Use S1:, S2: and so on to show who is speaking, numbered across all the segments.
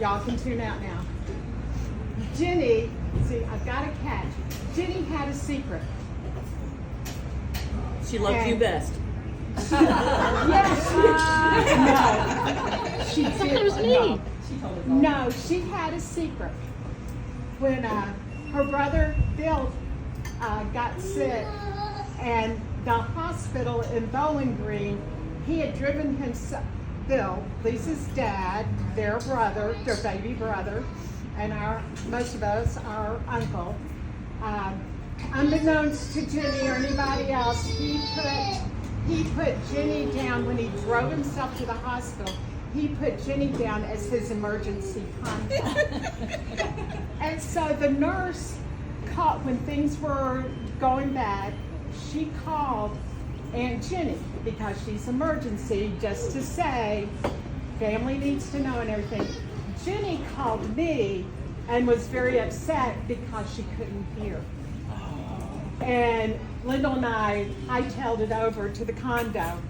S1: Y'all can tune out now. Ginny, see, I've got a catch. Ginny had a secret.
S2: She loved you best.
S1: Yes, she did.
S2: It was me.
S1: No, she had a secret. When her brother Bill got sick, and the hospital in Bowling Green, he had driven himself, Bill, Lisa's dad, their brother, their baby brother, and most of us, our uncle. Unbeknownst to Ginny or anybody else, he put Ginny down when he drove himself to the hospital. He put Ginny down as his emergency contact. And so the nurse called, when things were going bad, she called Aunt Ginny, because she's emergency, just to say, family needs to know and everything. Ginny called me and was very upset because she couldn't hear. And Lyndall and I hightailed it over to the condo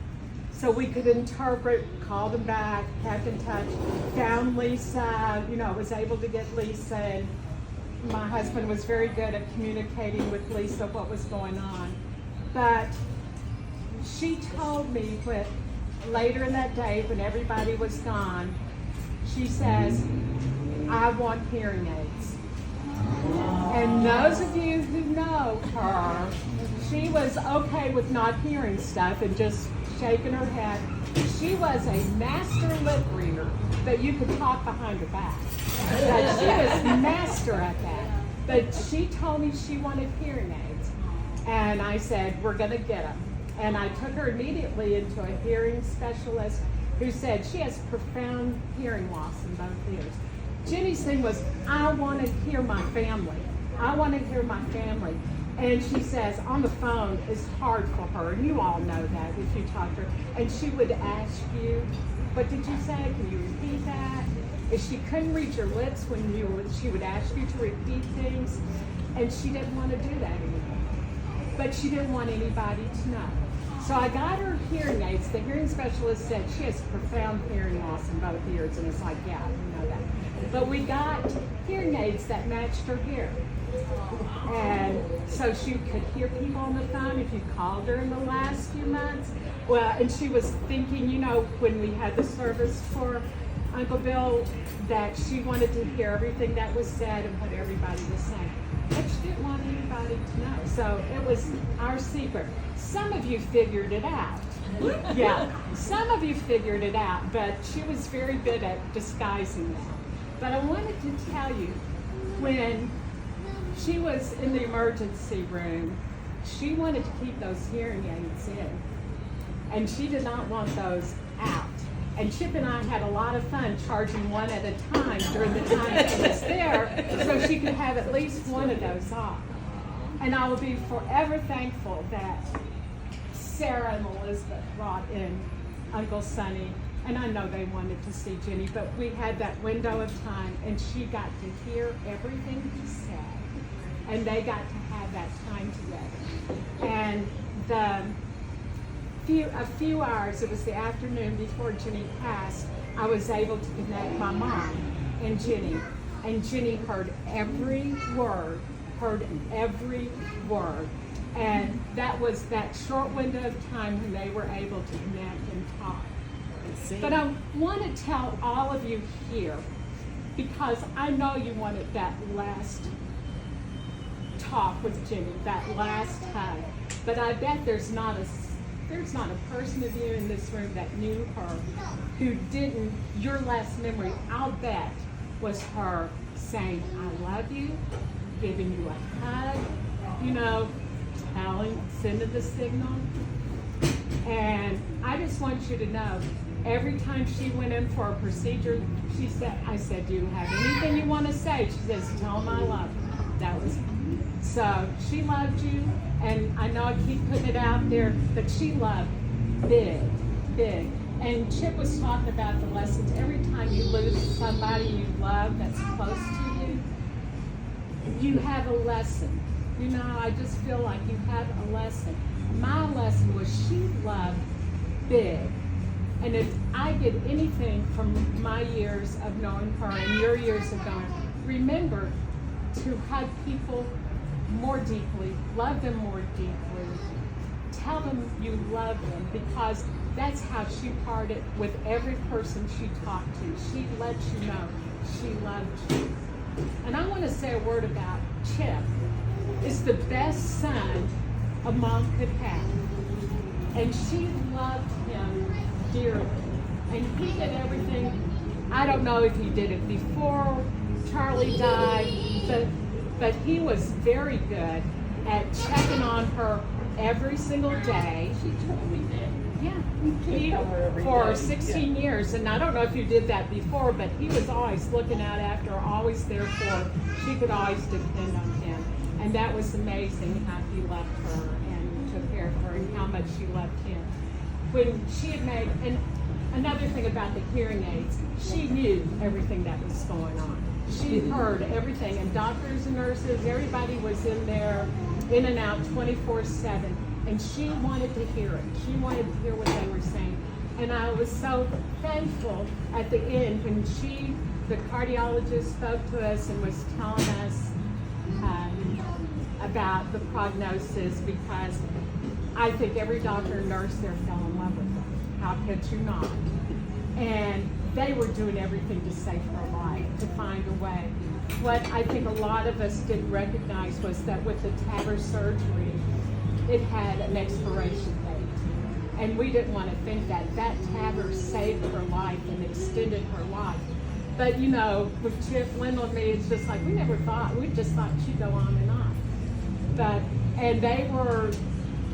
S1: so we could interpret, called them back, kept in touch, found Lisa, was able to get Lisa, and my husband was very good at communicating with Lisa what was going on. But she told me later in that day, when everybody was gone, she says, I want hearing aids. And those of you who know her, she was okay with not hearing stuff and just shaking her head. She was a master lip reader, but you could talk behind her back. But she was master at that. But she told me she wanted hearing aids. And I said, we're going to get them. And I took her immediately into a hearing specialist who said she has profound hearing loss in both ears. Ginny's thing was, I want to hear my family. I want to hear my family. And she says, on the phone is hard for her. And you all know that if you talk to her. And she would ask you, what did you say? Can you repeat that? If she couldn't read your lips she would ask you to repeat things. And she didn't want to do that anymore. But she didn't want anybody to know. So I got her hearing aids. The hearing specialist said she has profound hearing loss in both ears. And it's like, yeah, you know that. But we got hearing aids that matched her hearing. And so she could hear people on the phone if you called her in the last few months. Well, and she was thinking, when we had the service for Uncle Bill, that she wanted to hear everything that was said and what everybody was saying. But she didn't want anybody to know. So it was our secret. Some of you figured it out. Yeah, some of you figured it out, but she was very good at disguising that. But I wanted to tell you, when she was in the emergency room, she wanted to keep those hearing aids in. And she did not want those out. And Chip and I had a lot of fun charging one at a time during the time she was there, so she could have at least one of those off. And I will be forever thankful that Sarah and Elizabeth brought in Uncle Sonny. And I know they wanted to see Ginny, but we had that window of time, and she got to hear everything he said. And they got to have that time together. And a few hours, it was the afternoon before Ginny passed, I was able to connect my mom and Ginny. And Ginny heard every word. And that was that short window of time when they were able to connect and talk. But I want to tell all of you here, because I know you wanted that last talk with Ginny, that last hug. But I bet there's not a person of you in this room that knew her who didn't. Your last memory, I'll bet, was her saying, I love you, giving you a hug, sending the signal. And I just want you to know, every time she went in for a procedure, I said, do you have anything you want to say? She says, tell them I love them. That was it. So she loved you, and I know I keep putting it out there, but she loved big. And Chip was talking about the lessons. Every time you lose somebody you love that's close to you, you have a lesson. I just feel like you have a lesson. My lesson was she loved big. And if I get anything from my years of knowing her and your years of knowing her, remember to hug people more deeply, love them more deeply, tell them you love them, because that's how she parted with every person she talked to. She let you know she loved you. And I want to say a word about Chip. Is the best son a mom could have. And she loved him dearly. And he did everything. I don't know if he did it before Charlie died, but he was very good at checking on her every single day.
S2: She told me that.
S1: Yeah, for 16 years, and I don't know if you did that before, but he was always looking out after her, always there for her. She could always depend on him, and that was amazing how he loved her and took care of her, and how much she loved him. When she had made, and another thing about the hearing aids, she knew everything that was going on. She heard everything, and doctors and nurses, everybody was in there, in and out 24/7. And she wanted to hear it. She wanted to hear what they were saying. And I was so thankful at the end when the cardiologist spoke to us and was telling us about the prognosis, because I think every doctor and nurse there fell in love with her. How could you not? And they were doing everything to save her life, to find a way. What I think a lot of us didn't recognize was that with the TAVR surgery, it had an expiration date. And we didn't want to think that. That TAVR saved her life and extended her life. But you know, with Chip, Wendell, and me, it's just like we just thought she'd go on and on. And they were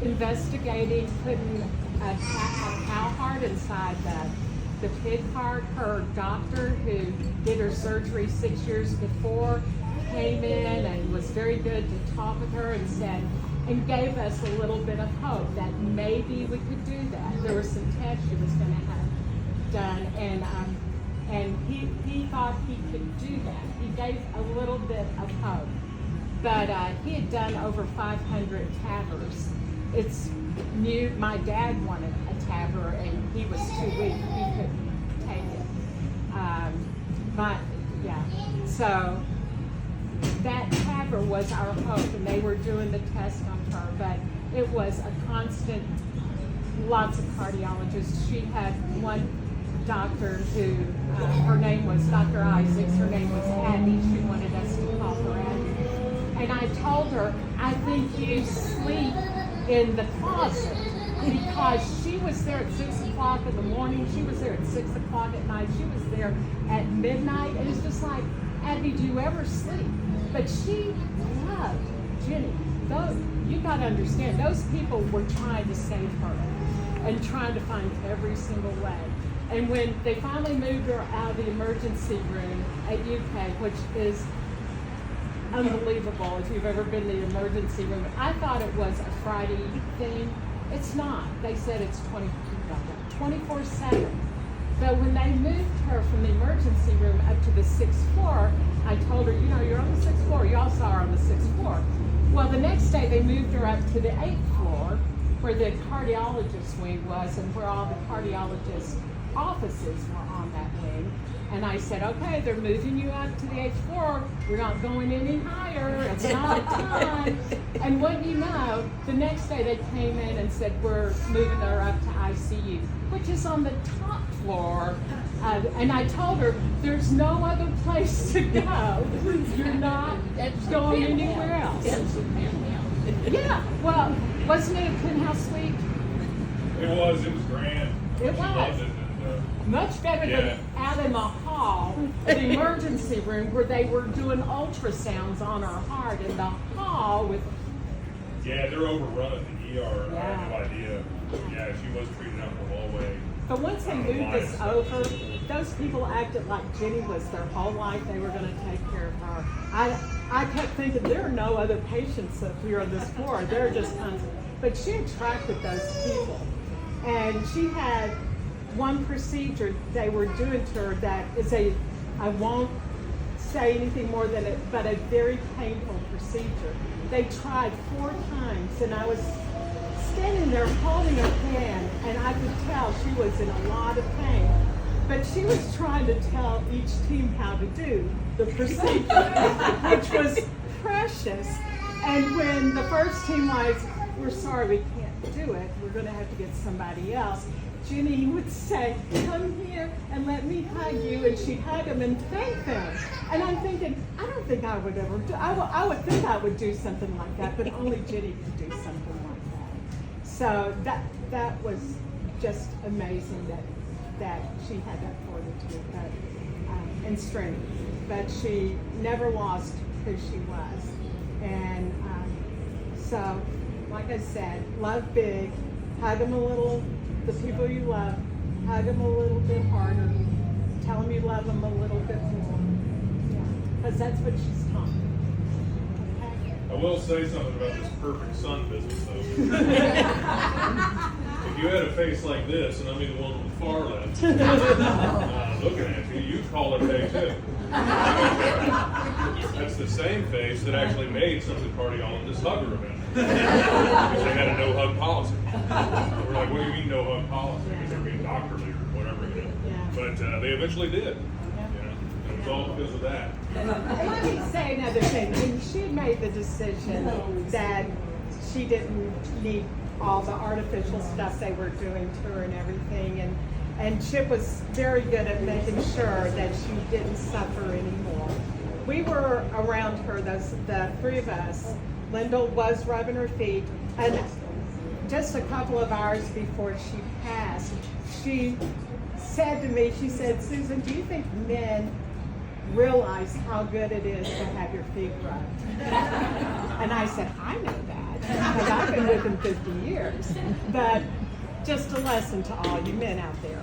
S1: investigating putting a cow heart inside the pig heart. Her doctor, who did her surgery 6 years before, came in and was very good to talk with her and gave us a little bit of hope that maybe we could do that. There were some tests she was going to have done, and he thought he could do that. He gave a little bit of hope, but he had done over 500 TAVRs. It's new. My dad wanted a TAVR, and he was too weak. He couldn't take it. So that TAVR was our hope, and they were doing the test on her, but it was a constant, lots of cardiologists. She had one doctor who, her name was Dr. Isaacs, her name was Abby. She wanted us to call her Abby. And I told her, I think you sleep in the closet, because she was there at 6 o'clock in the morning, she was there at 6 o'clock at night, she was there at midnight, and it's just like, Abby, do you ever sleep? But she loved Ginny. You got to understand, those people were trying to save her and trying to find every single way. And when they finally moved her out of the emergency room at UK, which is unbelievable if you've ever been in the emergency room, I thought it was a Friday thing. It's not. They said it's 24/7. So when they moved her from the emergency room up to the 6th floor, I told her, you know, you're on the 6th floor. You all saw her on the 6th floor. Well, the next day they moved her up to the 8th floor, where the cardiologist wing was and where all the cardiologist offices were on that wing. And I said, okay, they're moving you up to the 8th floor. We're not going any higher. It's not time. And what you know, the next day they came in and said, we're moving her up to ICU, which is on the top floor. And I told her, there's no other place to go. You're not going anywhere else. Yeah, well, wasn't it a penthouse suite?
S3: It was grand.
S1: It
S3: She
S1: was.
S3: loved it.
S1: Much better than out in the hall, the emergency room, where they were doing ultrasounds on her heart in the hall with.
S3: Yeah, they're overrun at the ER. I
S1: Yeah.
S3: had no idea. Yeah, she was treated out in the hallway.
S1: But once they moved us over, those people acted like Ginny was their whole life. They were going to take care of her. I kept thinking, there are no other patients up here on this floor. They're just tons of. But she attracted those people, and she had one procedure they were doing to her that is I won't say anything more than it, but a very painful procedure. They tried 4 times, and I was standing there holding her hand, and I could tell she was in a lot of pain. But she was trying to tell each team how to do the procedure, which was precious. And when the first team was, we're sorry, we can't do it, we're going to have to get somebody else, Ginny would say, come here and let me hug you, and she'd hug them and thank them. And I'm thinking, I don't think I would ever do, I would think I would do something like that, but only Ginny could do something like that. So that was just amazing that she had that fortitude and strength. But she never lost who she was. And so, like I said, love big, hug them a little, the people you love, hug them a little bit harder, tell them you love them a little bit more. Because that's what she's taught me. Okay?
S3: I will say something about this perfect son business, though. If you had a face like this, and I mean the one on the far left, looking at you, you'd call her Tay too. That's the same face that actually made something party all in this hugger event. Because they had a no hug policy. We're like, what do you mean no hug policy? Because they're being doctorly or whatever, you know.
S1: Yeah.
S3: But they eventually did. You know, and it was all because of that.
S1: And let me say another thing. When she made the decision that she didn't need all the artificial stuff they were doing to her and everything, and Chip was very good at making sure that she didn't suffer anymore. We were around her, the three of us. Linda was rubbing her feet, and just a couple of hours before she passed, she said to me, she said, Susan, do you think men realize how good it is to have your feet rubbed? And I said, I know that, because I've been with him 50 years. But just a lesson to all you men out there.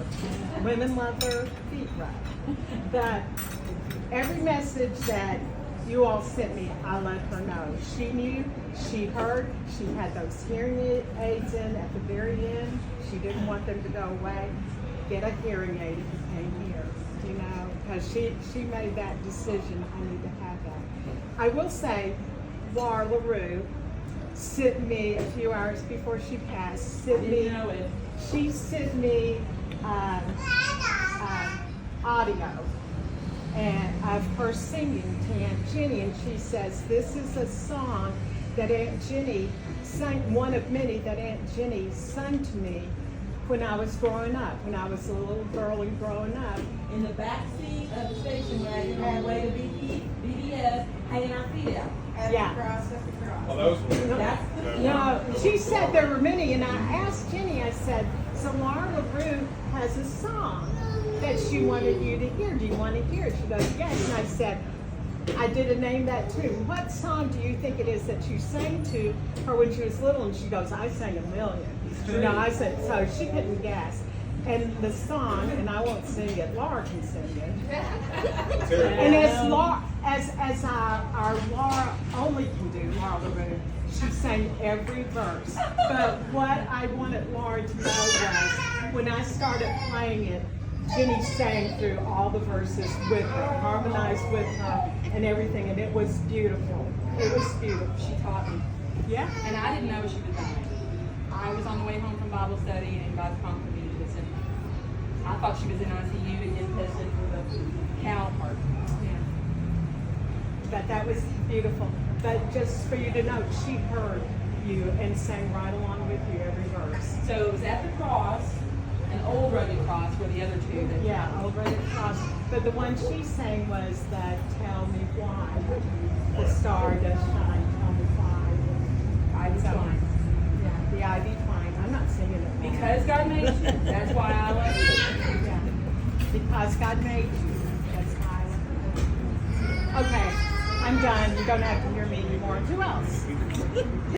S1: Women love their feet rubbed. But every message that you all sent me, I let her know. She knew, she heard, she had those hearing aids in at the very end. She didn't want them to go away. Get a hearing aid if you came here, you know, because she made that decision, I need to have that. I will say, Laura LaRue sent me a few hours before she passed, she sent me audio and of her singing to Aunt Ginny, and she says, this is a song that Aunt Ginny sang, one of many that Aunt Ginny sung to me when I was growing up, when I was a little girl and growing up.
S2: In the back seat of the station wagon on the way to BDS, hanging our feet out.
S1: Yeah.
S3: Oh, that was
S2: That's the
S1: No, she said there were many, and I asked Ginny, I said, so Laura LaRue has a song that she wanted you to hear. Do you want to hear it? She goes, yes. And I said, I didn't name that too. What song do you think it is that you sang to her when she was little? And she goes, I sang a million. You know, I said, so she couldn't guess. And the song, and I won't sing it, Laura can sing it. And as our Laura only can do, Laura LaRue, she sang every verse. But what I wanted Laura to know was, when I started playing it, Ginny sang through all the verses with her, harmonized with her, and everything, and it was beautiful. It was beautiful.
S4: She taught me.
S1: Yeah?
S4: And I didn't know she was dying. I was on the way home from Bible study, and God prompted me to listen. I thought she was in ICU and get tested for the cow part.
S1: Yeah. But that was beautiful. But just for you to know, she heard you and sang right along with you every verse.
S4: So it was at the cross, an old rugged cross, were the other two. That
S1: Yeah, over the cross. But the one she sang was that Tell Me Why. The star does shine, tell me why.
S4: I was fine.
S1: Yeah, the ivy twine. I'm not singing it. now.
S4: Because God made you. That's why I love you.
S1: Yeah. Because God made you. That's why I love you. Okay, I'm done. You don't have to hear me anymore. Who else?